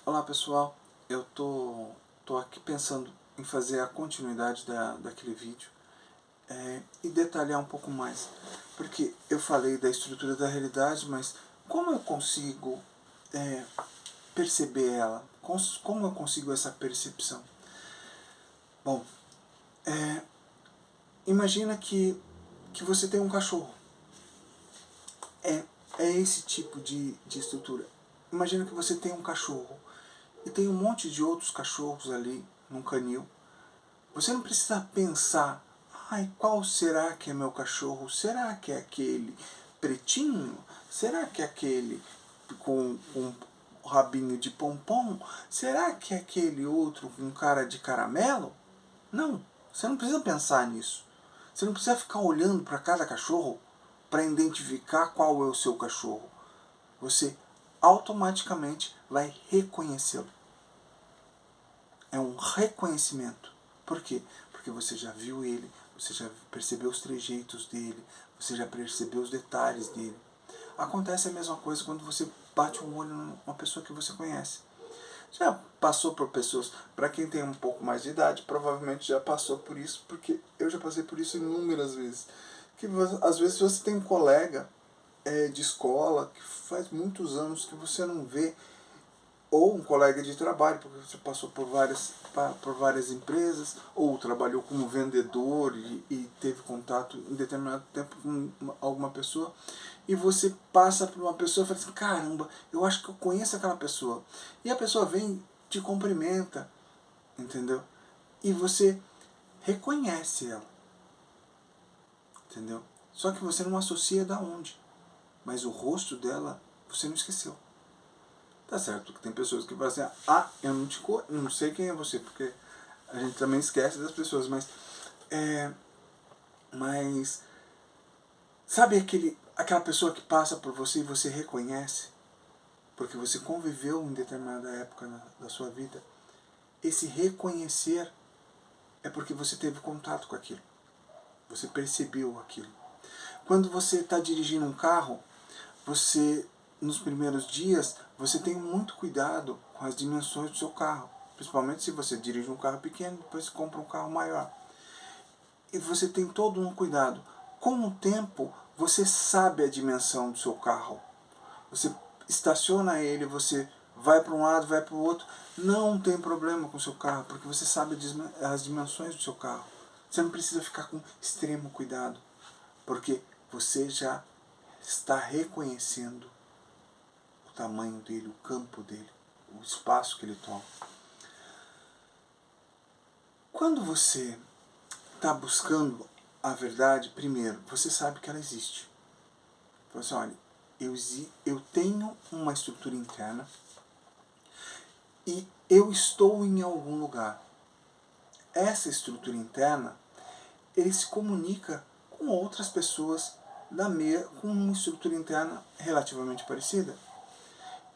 Olá pessoal, eu tô aqui pensando em fazer a continuidade daquele vídeo e detalhar um pouco mais, porque eu falei da estrutura da realidade, mas como eu consigo perceber ela? Como eu consigo essa percepção? Bom, imagina que você tem um cachorro. É esse tipo de estrutura. Imagina que você tem um cachorro e tem um monte de outros cachorros ali num canil. Você não precisa pensar, qual será que é meu cachorro? Será que é aquele pretinho? Será que é aquele com um rabinho de pompom? Será que é aquele outro com cara de caramelo? Não, você não precisa pensar nisso. Você não precisa ficar olhando para cada cachorro para identificar qual é o seu cachorro. Você automaticamente vai reconhecê-lo. É um reconhecimento. Por quê? Porque você já viu ele, você já percebeu os trejeitos dele, você já percebeu os detalhes dele. Acontece a mesma coisa quando você bate um olho numa pessoa que você conhece. Já passou por pessoas, para quem tem um pouco mais de idade, provavelmente já passou por isso, porque eu já passei por isso inúmeras vezes. Que às vezes você tem um colega de escola que faz muitos anos que você não vê, ou um colega de trabalho, porque você passou por várias empresas, ou trabalhou como vendedor e teve contato em determinado tempo com alguma pessoa, e você passa por uma pessoa e fala assim, caramba, eu acho que eu conheço aquela pessoa. E a pessoa vem, te cumprimenta, entendeu? E você reconhece ela, entendeu? Só que você não associa da onde, mas o rosto dela você não esqueceu. Tá certo que tem pessoas que falam assim, eu não sei quem é você, porque a gente também esquece das pessoas, mas sabe aquela pessoa que passa por você e você reconhece, porque você conviveu em determinada época da sua vida? Esse reconhecer é porque você teve contato com aquilo, você percebeu aquilo. Quando você está dirigindo um carro, você, nos primeiros dias, você tem muito cuidado com as dimensões do seu carro. Principalmente se você dirige um carro pequeno, depois compra um carro maior. E você tem todo um cuidado. Com o tempo, você sabe a dimensão do seu carro. Você estaciona ele, você vai para um lado, vai para o outro. Não tem problema com o seu carro, porque você sabe as dimensões do seu carro. Você não precisa ficar com extremo cuidado, porque você já está reconhecendo o tamanho dele, o campo dele, o espaço que ele toma. Quando você está buscando a verdade, primeiro, você sabe que ela existe. Você olha, eu tenho uma estrutura interna e eu estou em algum lugar. Essa estrutura interna, ele se comunica com outras pessoas com uma estrutura interna relativamente parecida.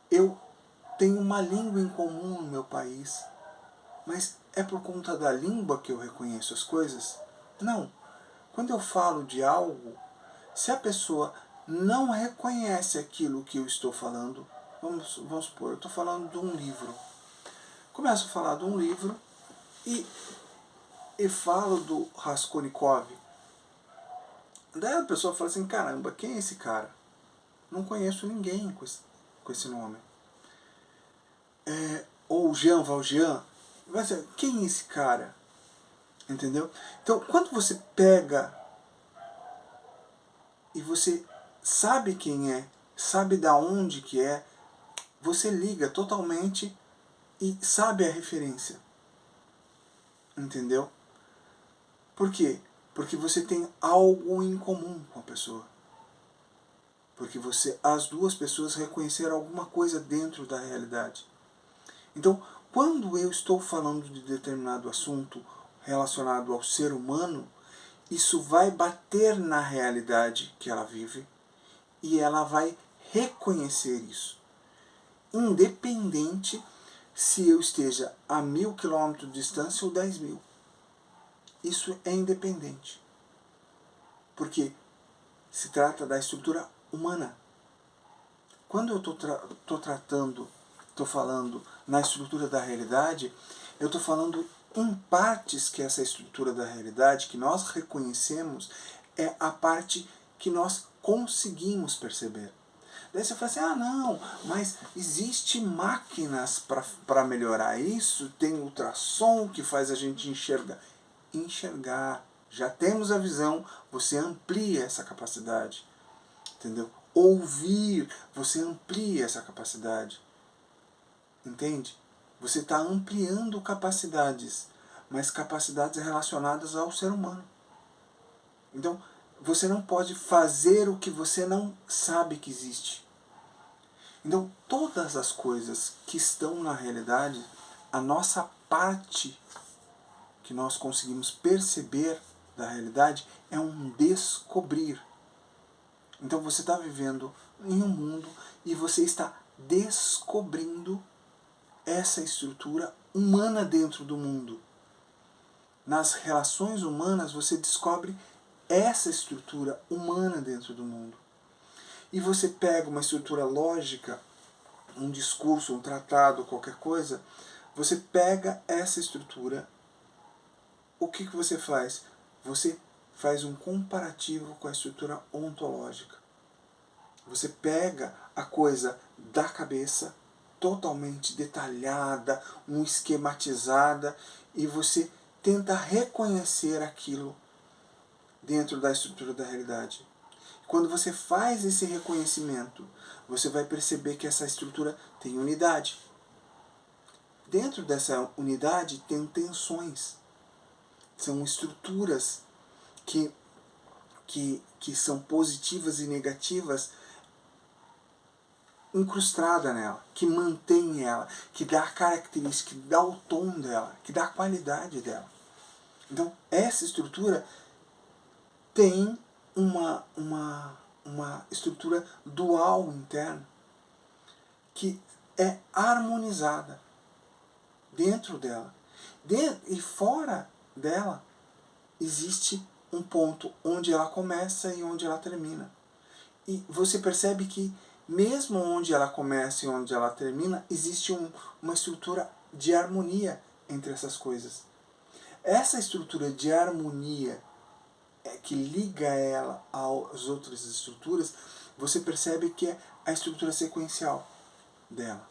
Eu tenho uma língua em comum no meu país, mas é por conta da língua que eu reconheço as coisas? Não. Quando eu falo de algo, se a pessoa não reconhece aquilo que eu estou falando, vamos supor, eu estou falando de um livro. Começo a falar de um livro e falo do Raskolnikov. Daí a pessoa fala assim, caramba, quem é esse cara? Não conheço ninguém com esse nome. Ou Jean Valjean, vai dizer, quem é esse cara? Entendeu? Então, quando você pega e você sabe quem é, sabe da onde que é, você liga totalmente e sabe a referência. Entendeu? Por quê? Porque você tem algo em comum com a pessoa. Porque as duas pessoas reconheceram alguma coisa dentro da realidade. Então, quando eu estou falando de determinado assunto relacionado ao ser humano, isso vai bater na realidade que ela vive e ela vai reconhecer isso. Independente se eu esteja a 1000 km de distância ou 10.000. Isso é independente. Porque se trata da estrutura humana. Quando eu estou tratando estou falando na estrutura da realidade, eu estou falando em partes que essa estrutura da realidade que nós reconhecemos é a parte que nós conseguimos perceber. Daí você fala assim, ah não, mas existe máquinas para melhorar isso, tem ultrassom que faz a gente enxergar. Enxergar, já temos a visão, você amplia essa capacidade, entendeu? Ouvir, você amplia essa capacidade, entende? Você está ampliando capacidades, mas capacidades relacionadas ao ser humano. Então, você não pode fazer o que você não sabe que existe. Então, todas as coisas que estão na realidade, a nossa parte que nós conseguimos perceber da realidade é um descobrir. Então, você está vivendo em um mundo e você está descobrindo essa estrutura humana dentro do mundo. Nas relações humanas, você descobre essa estrutura humana dentro do mundo. E você pega uma estrutura lógica, um discurso, um tratado, qualquer coisa, você pega essa estrutura, o que você faz? Você faz um comparativo com a estrutura ontológica. Você pega a coisa da cabeça, totalmente detalhada, esquematizada, e você tenta reconhecer aquilo dentro da estrutura da realidade. Quando você faz esse reconhecimento, você vai perceber que essa estrutura tem unidade. Dentro dessa unidade tem tensões. São estruturas que são positivas e negativas incrustada nela, que mantém ela, que dá a característica, que dá o tom dela, que dá a qualidade dela. Então, essa estrutura tem uma estrutura dual interna que é harmonizada dentro dela. E fora dela existe um ponto onde ela começa e onde ela termina. E você percebe que mesmo onde ela começa e onde ela termina, existe uma estrutura de harmonia entre essas coisas. Essa estrutura de harmonia que liga ela às outras estruturas, você percebe que é a estrutura sequencial dela.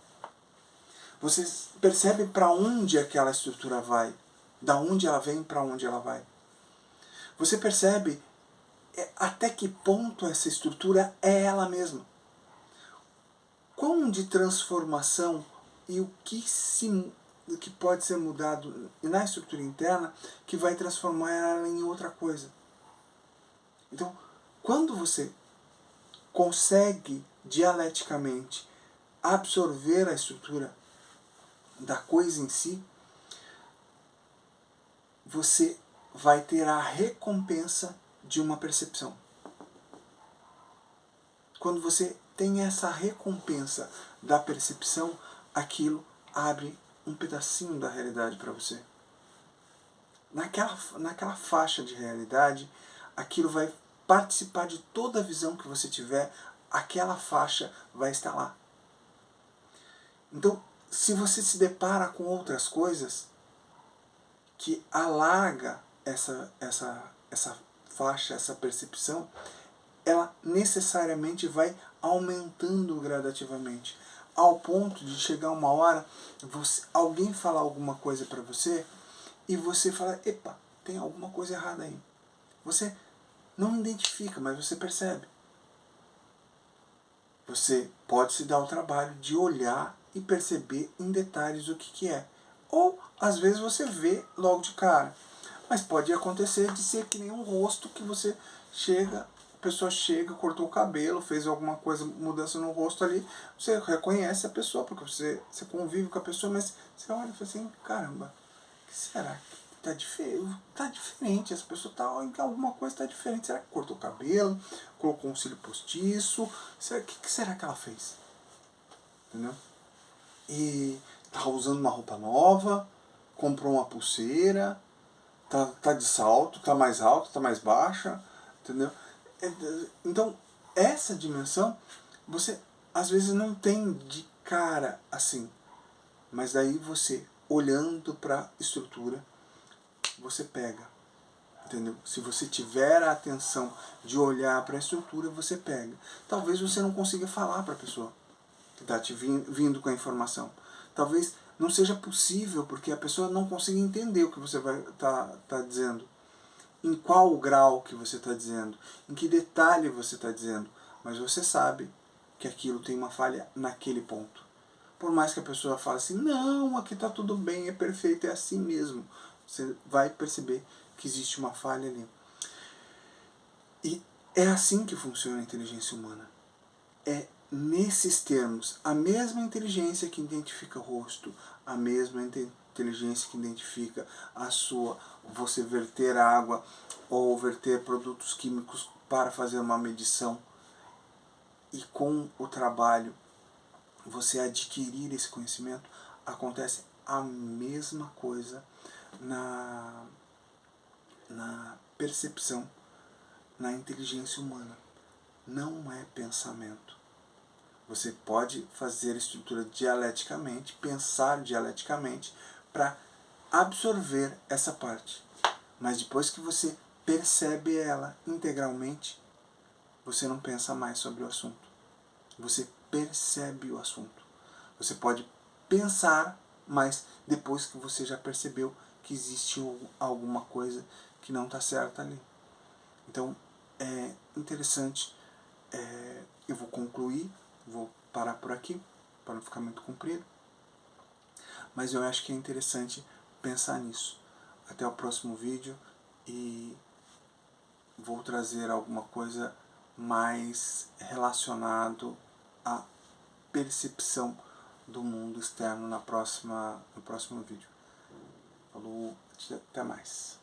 Você percebe para onde aquela estrutura vai, da onde ela vem para onde ela vai. Você percebe até que ponto essa estrutura é ela mesma. Quão de transformação e o que pode ser mudado na estrutura interna que vai transformar ela em outra coisa. Então, quando você consegue dialeticamente absorver a estrutura da coisa em si, você vai ter a recompensa de uma percepção. Quando você tem essa recompensa da percepção, aquilo abre um pedacinho da realidade para você. Naquela faixa de realidade, aquilo vai participar de toda a visão que você tiver, aquela faixa vai estar lá. Então, se você se depara com outras coisas que alarga essa faixa, essa percepção, ela necessariamente vai aumentando gradativamente, ao ponto de chegar uma hora, alguém falar alguma coisa para você, e você fala, epa, tem alguma coisa errada aí. Você não identifica, mas você percebe. Você pode se dar o trabalho de olhar e perceber em detalhes o que é. Ou, às vezes, você vê logo de cara. Mas pode acontecer de ser que nem um rosto que você chega, a pessoa chega, cortou o cabelo, fez alguma coisa, mudança no rosto ali, você reconhece a pessoa, porque você convive com a pessoa, mas você olha e fala assim, caramba, o que será que tá diferente, essa pessoa alguma coisa está diferente, será que cortou o cabelo, colocou um cílio postiço, o que será que ela fez? Entendeu? E tá usando uma roupa nova, comprou uma pulseira, tá de salto, tá mais alto, tá mais baixa, entendeu? Então, essa dimensão, você às vezes não tem de cara assim, Mas daí você, olhando para a estrutura, você pega, entendeu? Se você tiver a atenção de olhar para a estrutura, você pega. Talvez você não consiga falar para a pessoa que está te vindo com a informação. Talvez não seja possível, porque a pessoa não consiga entender o que você vai tá dizendo. Em qual grau que você está dizendo, em que detalhe você está dizendo, mas você sabe que aquilo tem uma falha naquele ponto. Por mais que a pessoa fale assim, não, aqui está tudo bem, é perfeito, é assim mesmo, você vai perceber que existe uma falha ali. E é assim que funciona a inteligência humana. É nesses termos, a mesma inteligência que identifica o rosto, a mesma inteligência que identifica você verter água ou verter produtos químicos para fazer uma medição, e com o trabalho você adquirir esse conhecimento, acontece a mesma coisa na percepção, na inteligência humana. Não é pensamento. Você pode fazer a estrutura dialeticamente, pensar dialeticamente para absorver essa parte. Mas depois que você percebe ela integralmente, você não pensa mais sobre o assunto. Você percebe o assunto. Você pode pensar, mas depois que você já percebeu que existe alguma coisa que não está certa ali. Então, é interessante. Eu vou concluir, vou parar por aqui, para não ficar muito comprido. Mas eu acho que é interessante pensar nisso. Até o próximo vídeo, e vou trazer alguma coisa mais relacionado à percepção do mundo externo no próximo vídeo. Falou, até mais.